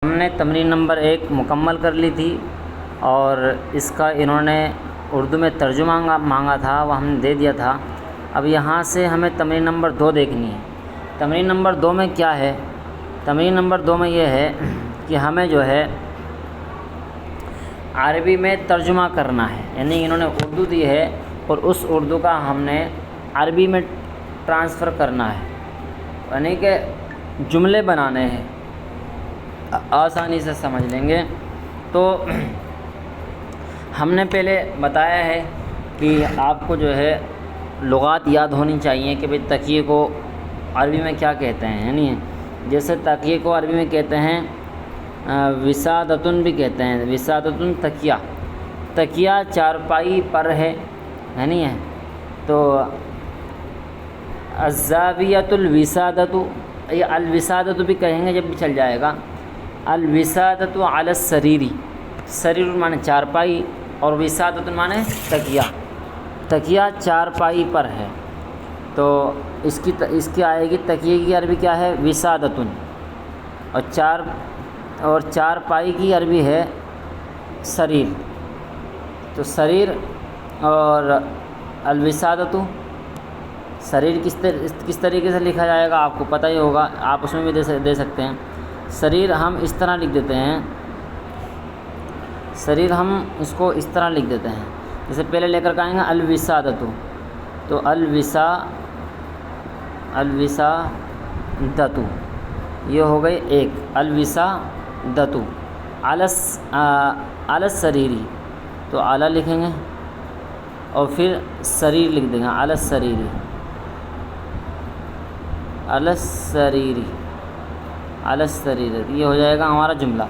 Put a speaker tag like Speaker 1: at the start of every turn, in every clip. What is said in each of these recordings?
Speaker 1: ہم نے تمرین نمبر 1 مکمل کر لی تھی اور اس کا انہوں نے اردو میں ترجمہ مانگا تھا، وہ ہم نے دے دیا تھا۔ اب یہاں سے ہمیں تمرین نمبر 2 دیکھنی ہے۔ تمرین نمبر 2 میں کیا ہے؟ تمرین نمبر 2 میں یہ ہے کہ ہمیں جو ہے عربی میں ترجمہ کرنا ہے، یعنی انہوں نے اردو دی ہے اور اس اردو کا ہم نے عربی میں ٹرانسفر کرنا ہے، یعنی کہ جملے بنانے ہیں، آسانی سے سمجھ لیں گے۔ تو ہم نے پہلے بتایا ہے کہ آپ کو جو ہے لغات یاد ہونی چاہیے کہ بھئی تکیے کو عربی میں کیا کہتے ہیں، یعنی جیسے تکیے کو عربی میں کہتے ہیں وسادتن بھی کہتے ہیں، وسادتن تکیہ، تکیہ چارپائی پر ہے، یعنی ہے تو الزاویۃ الوسادۃ، یہ الوسادۃ بھی کہیں گے جب بھی چل جائے گا۔ الوسادۃ علی السریر، سریر معنی چارپائی اور وسادۃ معنی تکیہ، تکیہ چارپائی پر ہے، تو اس کی آئے گی تکیے کی عربی کیا ہے؟ وسادۃن، اور چارپائی کی عربی ہے سریر۔ تو سریر اور الوسادۃ، سریر کس طریقے سے لکھا جائے گا آپ کو پتہ ہی ہوگا، آپ اس میں بھی دے سکتے ہیں۔ سریر ہم اس طرح لکھ دیتے ہیں، سریر ہم اس کو اس طرح لکھ دیتے ہیں، جیسے پہلے لے کر کے آئیں گے الوسادۃ، تو الوسادۃ یہ ہو گئی ایک، الوسادۃ علی السریری، تو اعلیٰ لکھیں گے اور پھر سریر لکھ دیں گے، علی السریری، علی السریری، علی السریر، یہ ہو جائے گا ہمارا جملہ۔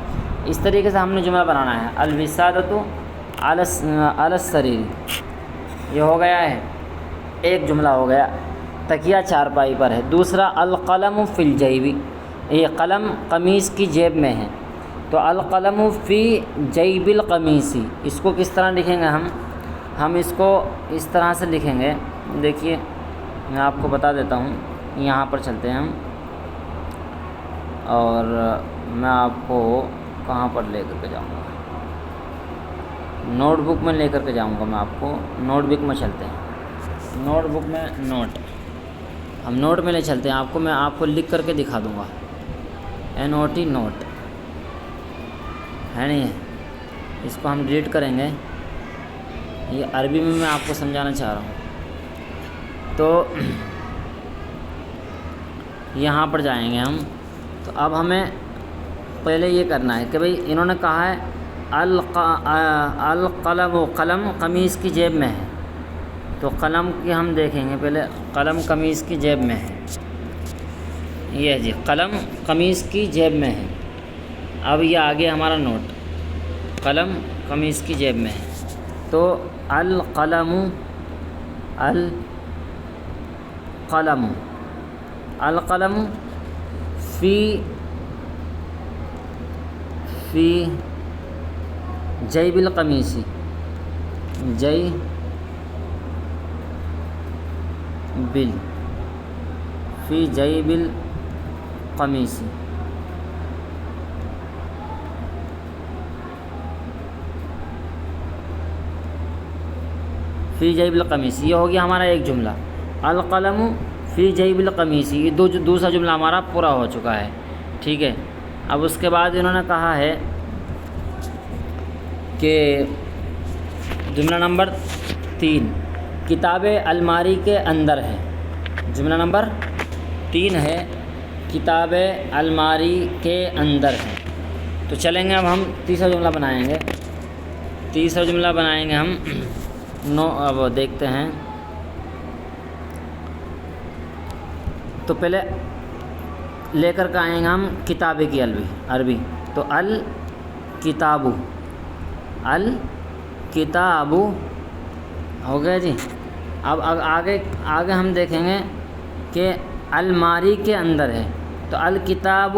Speaker 1: اس طریقے سے ہم نے جملہ بنانا ہے، الوسادۃ علی السریر، یہ ہو گیا ہے ایک جملہ ہو گیا، تکیہ چارپائی پر ہے۔ دوسرا القلم فی الجیب، یہ قلم قمیص کی جیب میں ہے، تو القلم فی جیب القمیص، اس کو کس طرح لکھیں گے ہم اس کو اس طرح سے لکھیں گے، دیکھیے میں آپ کو بتا دیتا ہوں، یہاں پر چلتے ہیں ہم اور میں آپ کو کہاں پر لے کر کے جاؤں گا، نوٹ بک میں لے کر کے جاؤں گا میں آپ کو، نوٹ بک میں چلتے ہیں، نوٹ بک میں ہم نوٹ میں لے چلتے ہیں آپ کو، میں آپ کو لکھ کر کے دکھا دوں گا، NOT نوٹ ہے نہیں ہے، اس کو ہم ڈیلیٹ کریں گے، یہ عربی میں آپ کو سمجھانا چاہ رہا ہوں۔ تو یہاں پر جائیں گے ہم، تو اب ہمیں پہلے یہ کرنا ہے کہ بھئی انہوں نے کہا ہے القلم، قلم قمیص کی جیب میں ہے، تو قلم کی ہم دیکھیں گے پہلے، قلم قمیص کی جیب میں ہے، یہ جی قلم قمیص کی جیب میں ہے۔ اب یہ آگے ہمارا نوٹ، قلم قمیص کی جیب میں ہے، تو القلم فی جیب القمیص، فی جیب القمیص، فی جیب القمیص، یہ ہو گیا ہمارا ایک جملہ، القلم فی جیب القمیص، یہ دوسرا جملہ ہمارا پورا ہو چکا ہے، ٹھیک ہے۔ اب اس کے بعد انہوں نے کہا ہے کہ جملہ نمبر 3 کتابیں الماری کے اندر ہے، جملہ نمبر 3 ہے کتابیں الماری کے اندر ہیں۔ تو چلیں گے اب ہم تیسرا جملہ بنائیں گے، تیسرا جملہ بنائیں گے ہم، اب دیکھتے ہیں، تو پہلے لے کر کے آئیں گے ہم کتابیں کی عربی، تو الکتاب ہو گیا جی۔ اب آگے ہم دیکھیں گے کہ الماری کے اندر ہے، تو الکتاب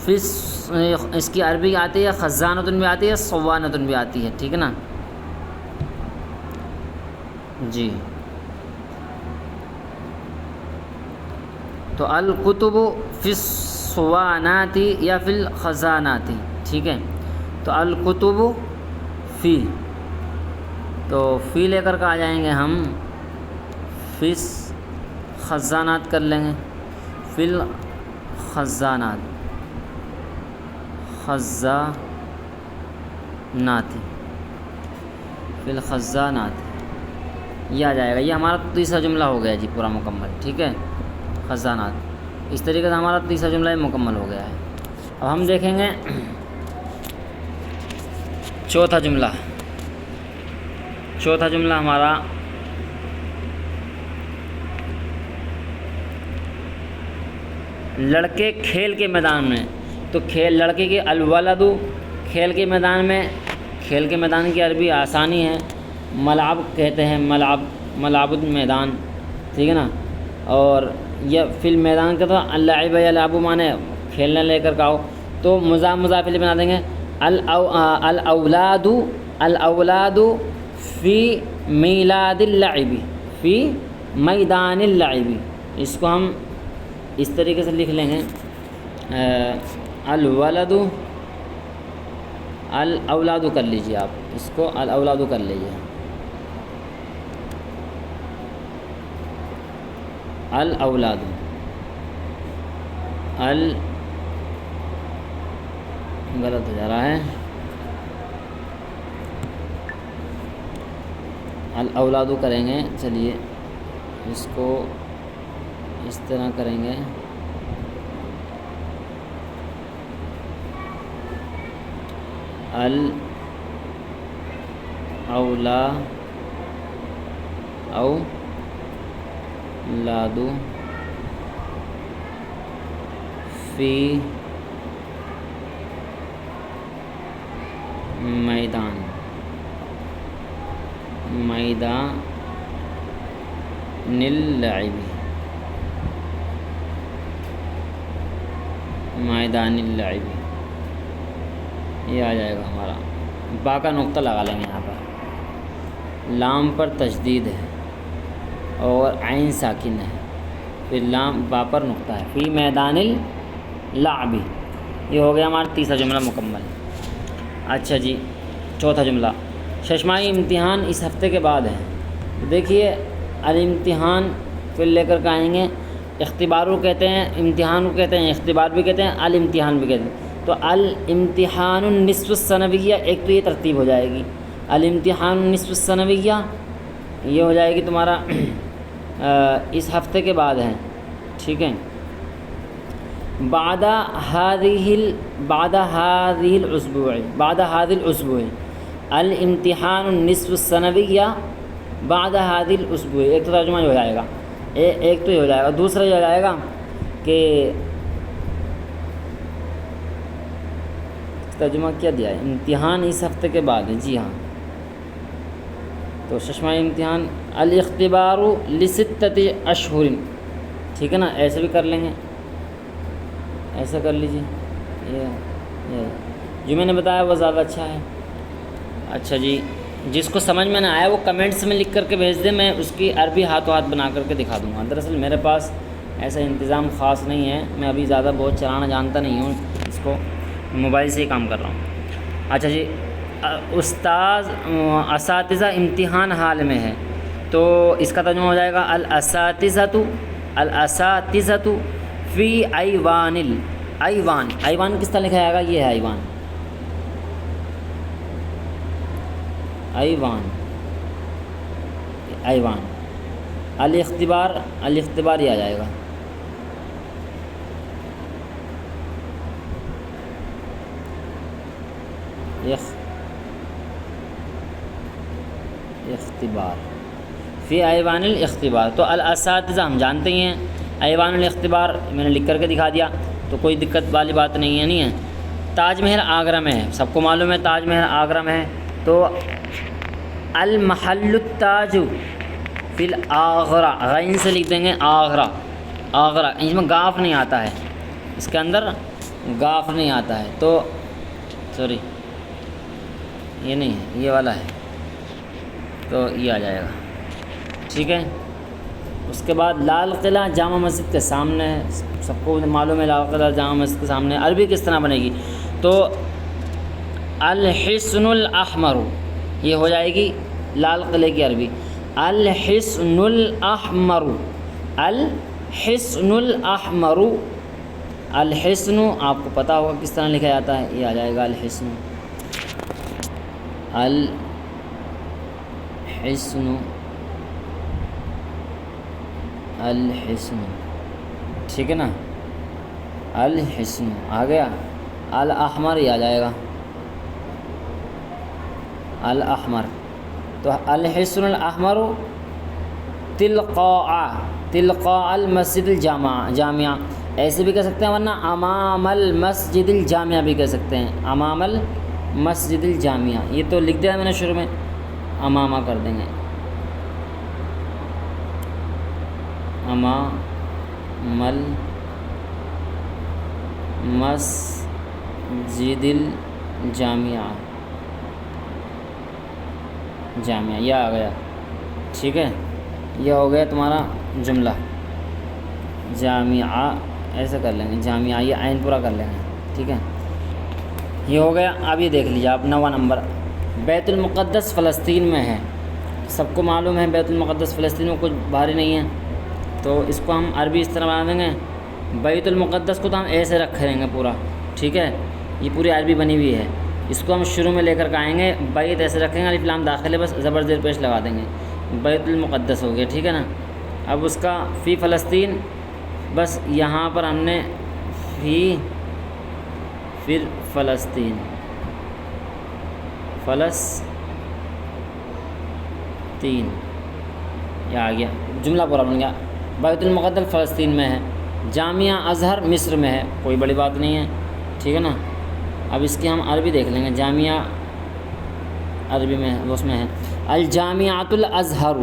Speaker 1: اس کی عربی آتی ہے خزانۃ بھی آتی ہے، صوانۃ بھی آتی ہے، ٹھیک ہے نا جی۔ تو الکتب فی الاسواناتی یا فی الخزاناتی، ٹھیک ہے. تو الکتب فی، تو فی لے کر کے آ جائیں گے ہم، فی خزانات کر لیں گے، فی الخزانات، خزاناتی، فی الخزانات، یہ آ جائے گا. یہ ہمارا تیسرا جملہ ہو گیا جی پورا مکمل، ٹھیک ہے. خزانات، اس طریقے سے ہمارا تیسرا جملہ مکمل ہو گیا ہے. اب ہم دیکھیں گے چوتھا جملہ. چوتھا جملہ ہمارا لڑکے کھیل کے میدان میں. تو کھیل، لڑکے کے الولد کھیل کے میدان میں، کھیل کے میدان کی عربی آسانی ہے، ملعب کہتے ہیں، ملعب میدان، ٹھیک ہے نا. اور یہ فی المیدان کا تو اللعب یلعب مانے کھیلنا لے کر کہو، تو مضاف الیہ بنا دیں گے الاولاد، الاولاد فی میلاد اللعب، فی میدان اللعب. اس کو ہم اس طریقے سے لکھ لیں گے الولد، الاولاد کر لیجیے آپ، اس کو الاولاد کر لیجیے، الاولاد، غلط ہو جا رہا ہے، الاولاد کریں گے. چلیے اس کو اس طرح کریں گے، الاولاد فی میدان اللعب، میدان اللعب، یہ آ جائے گا ہمارا. با کا نقطہ لگا لیں گے یہاں پر، لام پر تشدید ہے اور عین ساکن ہے، پھر لام با پر نقطہ ہے، فی میدان اللعب. یہ ہو گیا ہمارا تیسرا جملہ مکمل. اچھا جی، چوتھا جملہ ششماہی امتحان اس ہفتے کے بعد ہے. دیکھیے الامتحان پھر لے کر کے آئیں گے، اختبار کو کہتے ہیں، امتحان کو کہتے ہیں، اختبار بھی کہتے ہیں، الامتحان بھی کہتے ہیں. تو الامتحان النصف السنویہ، ایک تو یہ ترتیب ہو جائے گی، الامتحان النصف السنویہ یہ ہو جائے گی تمہارا اس ہفتے کے بعد ہے، ٹھیک ہے. بعد هذه الاسبوع الامتحان النصف السنویہ بعد هذه الاسبوع، ایک تو ترجمہ ہو جائے گا، ایک تو یہ ہو جائے گا. دوسرا یہ ہو جائے گا کہ ترجمہ کیا دیا ہے، امتحان اس ہفتے کے بعد ہے، جی ہاں. تو ششماہی امتحان الاختبار لستۃ اشہر، ٹھیک ہے نا، ایسے بھی کر لیں گے، ایسا کر لیجیے. یہ جو میں نے بتایا وہ زیادہ اچھا ہے. اچھا جی، جس کو سمجھ میں نہ آیا وہ کمنٹس میں لکھ کر کے بھیج دیں، میں اس کی عربی ہاتھوں ہاتھ بنا کر کے دکھا دوں گا. دراصل میرے پاس ایسا انتظام خاص نہیں ہے، میں ابھی زیادہ بہت چلانا جانتا نہیں ہوں، اس کو موبائل سے ہی کام کر رہا ہوں. اچھا جی، اساتذہ امتحان حال میں ہے، تو اس کا ترجمہ ہو جائے گا الاساتذۃ فی ایوان ایوان. ایوان کس طرح لکھا جائے گا، یہ ہے ایوان، ایوان، ایوان. الاختبار یہ آ جائے گا، اختبار فی ایوان الاختبار. تو الاساتذہ ہم جانتے ہی ہیں، ایوان الاختبار میں نے لکھ کر کے دکھا دیا، تو کوئی دقت والی بات نہیں ہے. تاج محل آگرہ میں ہے، سب کو معلوم ہے تاج محل آگرہ میں ہے، تو المحل التاج فی الآغرہ، غین سے لکھ دیں گے آغرہ، آغرہ. اس میں گاف نہیں آتا ہے، اس کے اندر گاف نہیں آتا ہے، تو سوری یہ نہیں ہے، یہ والا ہے، تو یہ آ جائے گا، ٹھیک ہے. اس کے بعد لال قلعہ جامع مسجد کے سامنے ہے، سب کو معلوم ہے لال قلعہ جامع مسجد کے سامنے. عربی کس طرح بنے گی؟ تو الحصن الاحمر، یہ ہو جائے گی لال قلعے کی عربی الحصن الاحمر. الحصن الاحمر، الحصن آپ کو پتہ ہوگا کس طرح لکھا جاتا ہے، یہ آ جائے گا الحصن. الحصن، الحصن، ٹھیک ہے نا. الحصن آ گیا. الاحمر یہ آ جائے گا الاحمر. تو الحصن الاحمر تلقاء المسجد جامعہ ایسے بھی کہہ سکتے ہیں، ورنہ امام المسجد الجامعہ بھی کہہ سکتے ہیں. امام المسجد الجامعہ، یہ تو لکھ دیا میں نے شروع میں، امامہ کر دیں گے. امام المسجد الجامعہ، جامعہ یہ آ گیا. ٹھیک ہے، یہ ہو گیا تمہارا جملہ. جامعہ ایسے کر لیں گے، جامعہ یہ عین پورا کر لیں گے. ٹھیک ہے، یہ ہو گیا. اب یہ دیکھ لیجیے آپ 9واں نمبر. بیت المقدس فلسطین میں ہے، سب کو معلوم ہے بیت المقدس فلسطین میں، کچھ بھاری نہیں ہے. تو اس کو ہم عربی اس طرح بنا دیں گے. بیت المقدس کو تو ہم ایسے رکھ لیں گے پورا. ٹھیک ہے، یہ پوری عربی بنی ہوئی ہے. اس کو ہم شروع میں لے کر کے آئیں گے، بیت ایسے رکھیں گے، الف لام داخل ہے، بس زبر زیر پیش لگا دیں گے، بیت المقدس ہو گیا. ٹھیک ہے نا. اب اس کا فی فلسطین، بس یہاں پر ہم نے فی، پھر فلسطین، فلسطین یہ آ گیا، جملہ پورا بن گیا. بیت المقدس فلسطین میں ہے، جامعہ ازہر مصر میں ہے، کوئی بڑی بات نہیں ہے. ٹھیک ہے نا. اب اس کی ہم عربی دیکھ لیں گے. جامعہ عربی میں اس میں ہے الجامعۃ الازہر،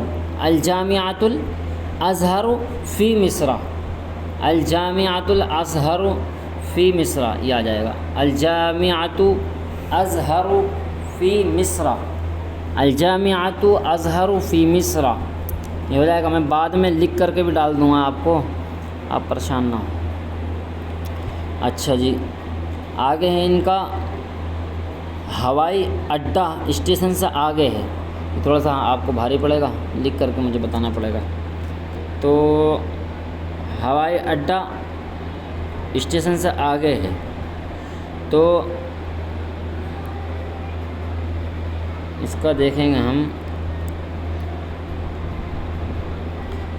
Speaker 1: الجامعۃ الازہر فی مصر، الجامعۃ الازہر فی مصر یہ آ جائے گا. الجامعۃ ازہر فی مصر، الجامعۃ ازہر فی مصر یہ ہو جائے گا. میں بعد میں لکھ کر کے بھی ڈال دوں گا آپ کو، آپ پریشان نہ ہو. اچھا جی، آگے ہے ان کا ہوائی اڈہ، اسٹیشن سے آگے ہے. تھوڑا سا آپ کو بھاری پڑے گا، لکھ کر کے مجھے بتانا پڑے گا. تو ہوائی اڈہ اسٹیشن سے آگے ہے، تو اس کا دیکھیں گے ہم.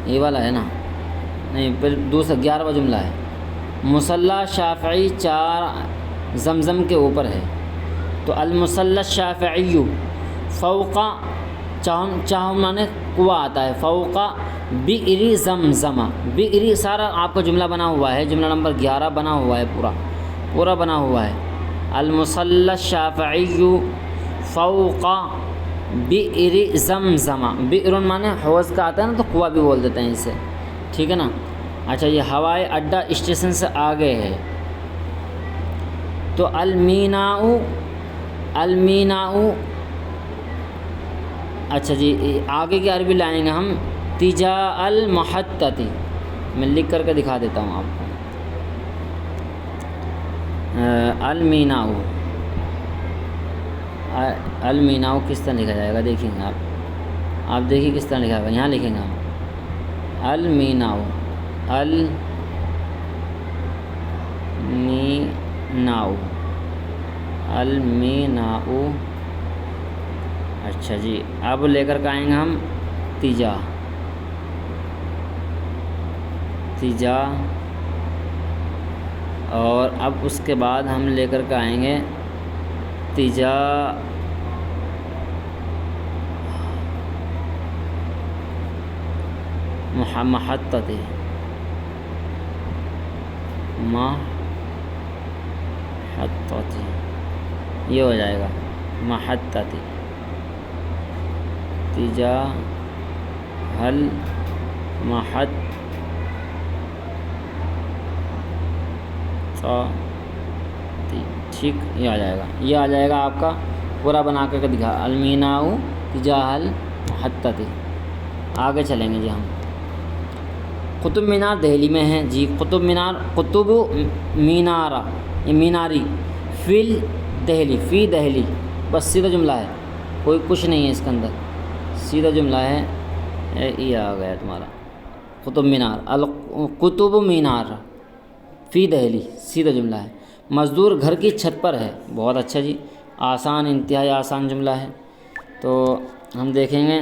Speaker 1: یہ والا ہے نا، نہیں پھر دوسرا 11واں جملہ ہے. مصلی شافعی 4 زمزم کے اوپر ہے. تو المصلی الشافعی فوق، چاہوں مانے کنواں آتا ہے، فوق بئر زمزم، بئر سارا آپ کا جملہ بنا ہوا ہے. جملہ نمبر 11 بنا ہوا ہے، پورا بنا ہوا ہے. المصلی الشافعی فوق بئر زمزم، بئر مانے حوض کا آتا ہے نا، تو کنواں بھی بول دیتے ہیں اسے. ٹھیک ہے نا. اچھا، یہ ہوائی اڈہ اسٹیشن سے آگے ہے. تو المیناء، المیناء، اچھا جی آگے کی عربی لائیں گے ہم تجاء المحطۃ. میں لکھ کر کے دکھا دیتا ہوں آپ کو. المیناء، المیناء کس طرح لکھا جائے گا دیکھیں گے آپ دیکھیے کس طرح لکھا گا. یہاں لکھیں گے ہم المیناء، المیناء، المیناء. اچھا جی، اب لے کر کے آئیں گے ہم تجا، اور اب اس کے بعد ہم لے کر کے آئیں گے تجا محطۃ، محطۃ یہ ہو جائے گا محطۃ، تجاہ المحطۃ. ٹھیک، یہ آ جائے گا، یہ آ جائے گا آپ کا پورا بنا کر کے دکھا. المیناء تجاہ المحطۃ. آگے چلیں گے جی ہم. قطب مینار دہلی میں ہے جی، قطب مینار، قطب مینارہ، یہ میناری، فل دہلی، فی دہلی، بس سیدھا جملہ ہے، کوئی کچھ نہیں ہے اس کے اندر، سیدھا جملہ ہے، یہ آ گیا تمہارا قطب مینار، القطب مینار فی دہلی، سیدھا جملہ ہے۔ مزدور گھر کی چھت پر ہے، بہت اچھا جی، آسان، انتہائی آسان جملہ ہے۔ تو ہم دیکھیں گے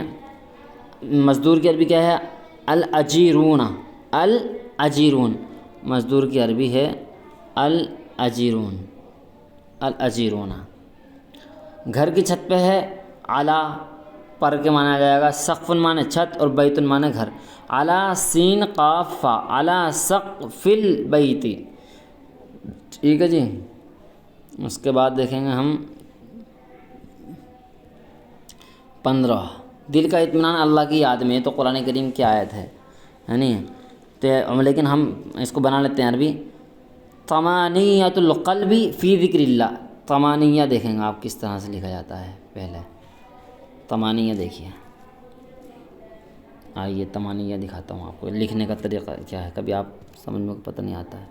Speaker 1: مزدور کی عربی کیا ہے، الاجیرون، الاجیرون، مزدور کی عربی ہے الاجیرون، الاجیرون۔ گھر کی چھت پہ ہے، علی پر کے مانا آ جائے گا، سقف مانے چھت اور بیت مانے گھر، علی سین قاف فا، علی سقف البیت، ٹھیک ہے جی۔ اس کے بعد دیکھیں گے ہم 15، دل کا اطمینان اللہ کی یاد میں، تو قرآن کریم کی آیت ہے نہیں تو، لیکن ہم اس کو بنا لیتے ہیں عربی، طمانیۃ القلب فی ذکر اللہ، طمانیہ دیکھیں گے آپ کس طرح سے لکھا جاتا ہے، پہلے طمانیہ دیکھیے، آئیے طمانیہ دکھاتا ہوں آپ کو، لکھنے کا طریقہ کیا ہے، کبھی آپ سمجھ میں پتہ نہیں آتا ہے،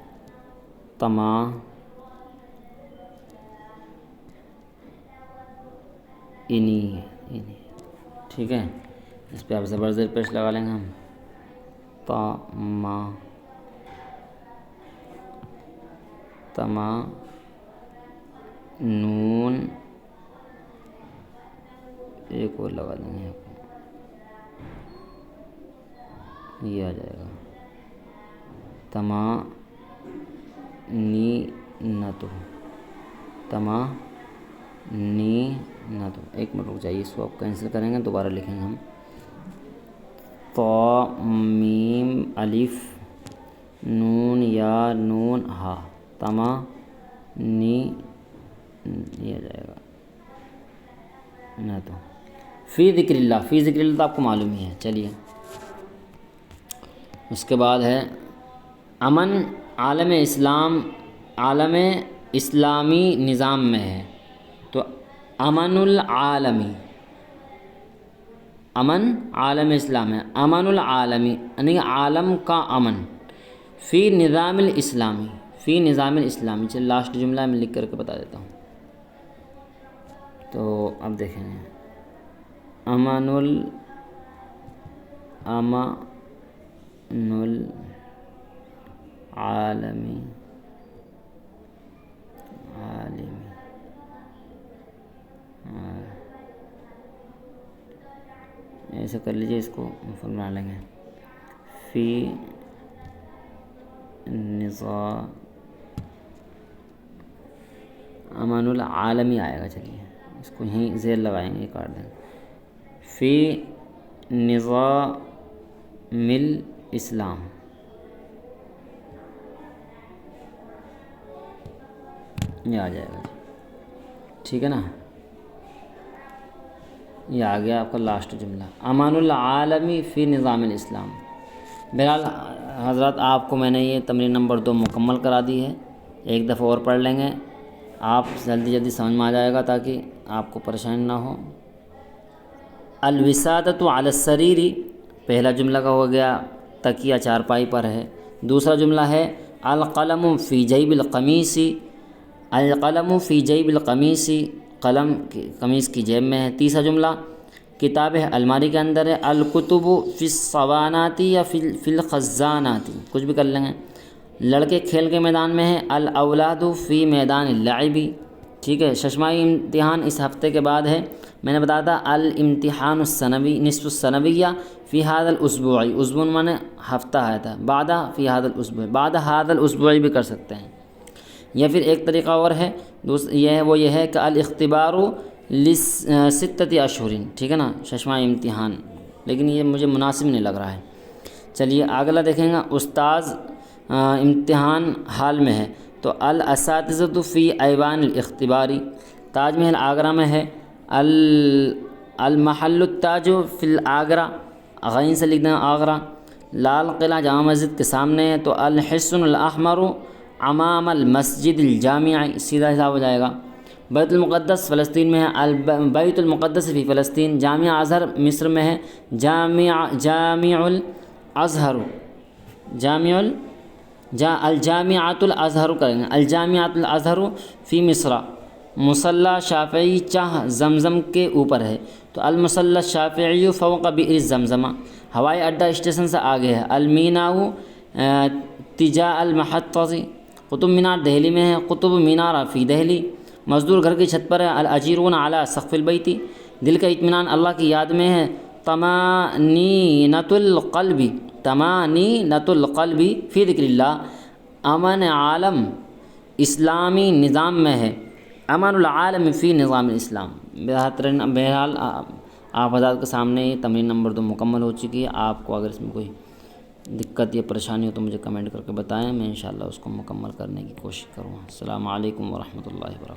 Speaker 1: انہی، ٹھیک ہے، اس پہ آپ زبر زیر پیش لگا لیں گے ہم، تما نون، ایک اور لگا دیں گے، یہ آ جائے گا تما نی نتو، تما نی نتو، ایک منٹ رک جائیے، اس کو آپ کینسل کریں گے، دوبارہ لکھیں گے ہم، طا میم الف نون یا نون ہا، تما نی، یہ آ جائے گا نہ تو، فی ذکر اللہ، فی ذکر اللہ تو آپ کو معلوم ہی ہے، چلیے۔ اس کے بعد ہے امن، عالم اسلام، عالم اسلامی نظام میں ہے، تو امن العالمی، امن عالم اسلام ہے، امن العالمی یعنی عالم کا امن، فی نظام الاسلامی، فی نظام الاسلامی، چلیے لاسٹ جملہ میں لکھ کر کے بتا دیتا ہوں، تو اب دیکھیں گے امن العالمی، ایسا کر لیجیے، اس کو مفعول بنا لیں گے، فی نظام، امان العالمی آئے گا، چلیے اس کو یہیں زیر لگائیں گے، کاٹ دیں، فی نظام الاسلام، یہ آ جائے گا، ٹھیک ہے نا، یہ آ گیا آپ کا لاسٹ جملہ، امان العالمی فی نظام الاسلام۔ بہرحال حضرات، آپ کو میں نے یہ تمرین نمبر 2 مکمل کرا دی ہے، ایک دفعہ اور پڑھ لیں گے، آپ جلدی سمجھ میں آ جائے گا تاکہ آپ کو پریشانی نہ ہو۔ الوسادۃ علی السریر، پہلا جملہ کا ہو گیا تکیہ چارپائی پر ہے، دوسرا جملہ ہے القلم فی جیب القمیص، القلم فی جیب القمیص، قلم قمیص کی جیب میں ہے، تیسرا جملہ کتاب ہے الماری کے اندر ہے، الکتب فی الصوانات یا فی الخزانات، کچھ بھی کر لیں گے، لڑکے کھیل کے میدان میں ہیں، الاولاد فی میدان اللعب، ٹھیک ہے۔ ششماہی امتحان اس ہفتے کے بعد ہے، میں نے بتایا تھا الامتحان السنوی نصف السنویہ فی هذا الاسبوع، اسبوع مانے ہفتہ آیا تھا، بعد فی هذا الاسبوع، بعد هذا الاسبوع بھی کر سکتے ہیں، یا پھر ایک طریقہ اور ہے، یہ ہے کہ الاختبار لستۃ اشہر، ٹھیک ہے نا، ششماہی امتحان، لیکن یہ مجھے مناسب نہیں لگ رہا ہے۔ چلیے اگلا دیکھیں گا، استاذ امتحان حال میں ہے، تو الاساتذۃ فی ایوان الاختبار، تاج محل آگرہ میں ہے، المحل التاج فی الآگرہ، غین سے لکھ دیں آگرہ، لال قلعہ جامع مسجد کے سامنے ہے، تو الحصن الاحمر امام المسجد الجامع، سیدھا حساب ہو جائے گا۔ بیت المقدس فلسطین میں ہے، بیت المقدس فی فلسطین، جامعہ ازہر مصر میں ہے، جامع الازہر الجامعۃ الازہر کریں گے، الجامعۃ الازہر فی مصر، مصلی شافعی چاہ زمزم کے اوپر ہے، تو المصلی الشافعی فوق بئر زمزم، ہوائی اڈہ اسٹیشن سے آگے ہے۔ المیناء تجاء المحطۃ، قطب مینار دہلی میں ہے، قطب مینار فی دہلی، مزدور گھر کی چھت پر ہے۔ الاجیرون علی سقف البیت، دل کا اطمینان اللہ کی یاد میں ہے۔ طمانینۃ القلب، طمانینۃ القلب فی ذکر اللہ، امن عالم اسلامی نظام میں ہے، امان العالم فی نظام الاسلام۔ بہرحال آپ حضرات کے سامنے یہ تمرین نمبر 2 مکمل ہو چکی ہے۔ آپ کو اگر اس میں کوئی دقت یا پریشانی ہو تو مجھے کمنٹ کر کے بتائیں، میں انشاءاللہ اس کو مکمل کرنے کی کوشش کروں گا۔ السلام علیکم ورحمۃ اللہ وبرکاتہ۔